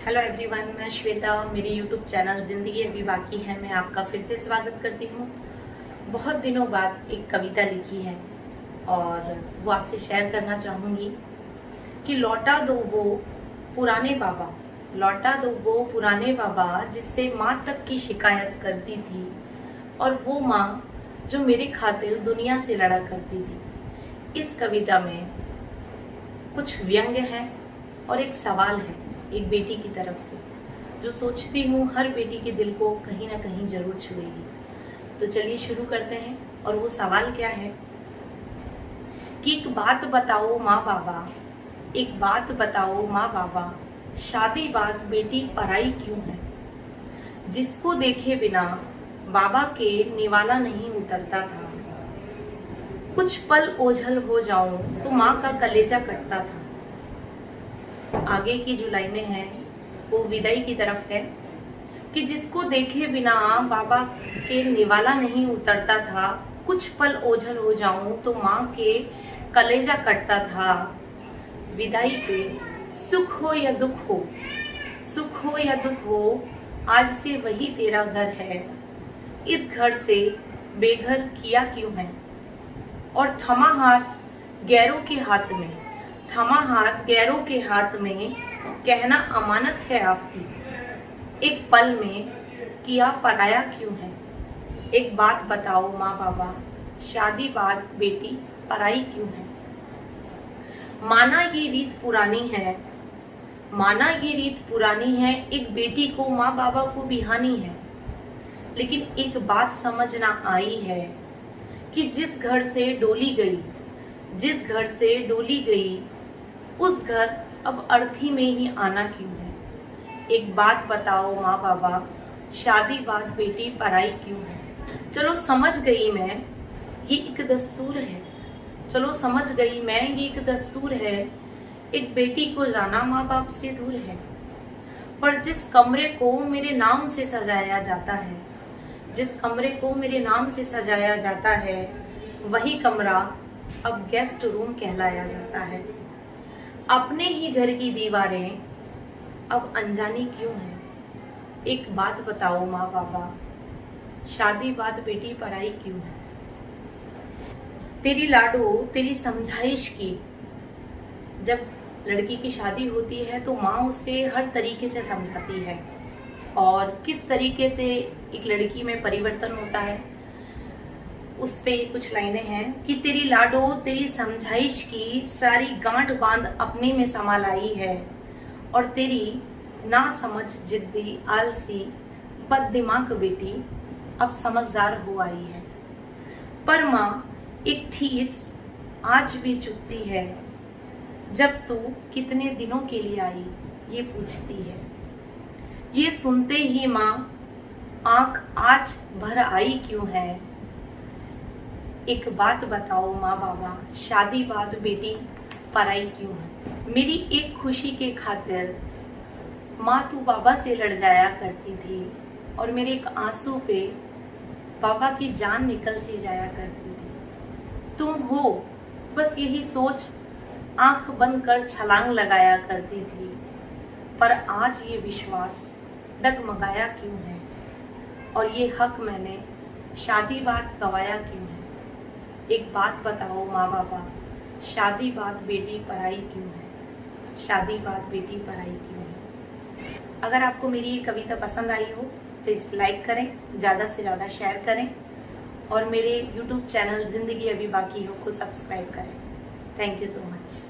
Hello everyone, मैं श्वेता। मेरे YouTube channel ज़िंदगी अभी बाकी है मैं आपका फिर से स्वागत करती हूँ। बहुत दिनों बाद एक कविता लिखी है और वो आपसे शेयर करना चाहूँगी कि लौटा दो वो पुराने बाबा, लौटा दो वो पुराने बाबा जिससे माँ तक की शिकायत करती थी, और वो माँ जो मेरे खातिर दुनिया से लड़ा करती थी। इस कविता में कुछ व्यंग्य है और एक सवाल है एक बेटी की तरफ से, जो सोचती हूँ हर बेटी के दिल को कहीं ना कहीं जरूर छुएगी। तो चलिए शुरू करते हैं। और वो सवाल क्या है कि एक बात बताओ माँ बाबा, एक बात बताओ माँ बाबा, शादी बाद बेटी पराई क्यों है? जिसको देखे बिना बाबा के निवाला नहीं उतरता था, कुछ पल ओझल हो जाऊं तो माँ का कलेजा कटता था। आगे की जो लाइनें हैं वो विदाई की तरफ है कि जिसको देखे बिना बाबा के निवाला नहीं उतरता था, कुछ पल ओझल हो जाऊं तो माँ के कलेजा कटता था। विदाई पे सुख हो या दुख हो, सुख हो या दुख हो, आज से वही तेरा घर है। इस घर से बेघर किया क्यों है? और थमा हाथ गैरों के हाथ में, थमा हाथ गैरों के हाथ में, कहना अमानत है आपकी। एक पल में किया पराया क्यों है? एक बात बताओ माँ बाबा, शादी बाद बेटी पराई क्यों है? माना ये रीत पुरानी है, माना ये रीत पुरानी है, एक बेटी को माँ बाबा को बिहानी है। लेकिन एक बात समझ ना आई है कि जिस घर से डोली गई, जिस घर से डोली गई, उस घर अब अर्थी में ही आना क्यों है? एक बात बताओ माँ बाबा, शादी बाद बेटी पराई क्यों है? चलो समझ गई मैं, ये एक दस्तूर है। चलो समझ गई मैं, ये एक दस्तूर है। एक बेटी को जाना माँ बाप से दूर है। पर जिस कमरे को मेरे नाम से सजाया जाता है, जिस कमरे को मेरे नाम से सजाया जाता है, वही कमरा अब गेस्ट रूम कहलाया जाता है। अपने ही घर की दीवारें अब अनजानी क्यों है? एक बात बताओ माँ बाबा, शादी बाद बेटी पराई क्यों है? तेरी लाडो तेरी समझाइश की, जब लड़की की शादी होती है तो माँ उसे हर तरीके से समझाती है, और किस तरीके से एक लड़की में परिवर्तन होता है उस पे कुछ लाइनें हैं कि तेरी लाडो तेरी समझाइश की, सारी गांठ बांध अपने में समा लाई है, और तेरी ना समझ जिद्दी आलसी बद दिमाग बेटी अब समझदार हो आई है। पर माँ एक ठीस आज भी चुभती है, जब तू कितने दिनों के लिए आई ये पूछती है। ये सुनते ही माँ आंख आज भर आई क्यों है? एक बात बताओ माँ बाबा, शादी बाद बेटी पराई क्यों है? मेरी एक खुशी के खातिर माँ तू बाबा से लड़ जाया करती थी, और मेरे एक आंसू पे बाबा की जान निकल सी जाया करती थी। तुम हो बस यही सोच आंख बंद कर छलांग लगाया करती थी, पर आज ये विश्वास डगमगाया क्यों है? और ये हक मैंने शादी बाद गवाया क्यों है? एक बात बताओ माँ बाबा, शादी बाद बेटी पराई क्यों है? शादी बाद बेटी पराई क्यों है? अगर आपको मेरी ये कविता पसंद आई हो तो इसे लाइक करें, ज़्यादा से ज़्यादा शेयर करें, और मेरे YouTube चैनल ज़िंदगी अभी बाकी हो को सब्सक्राइब करें। Thank you so much.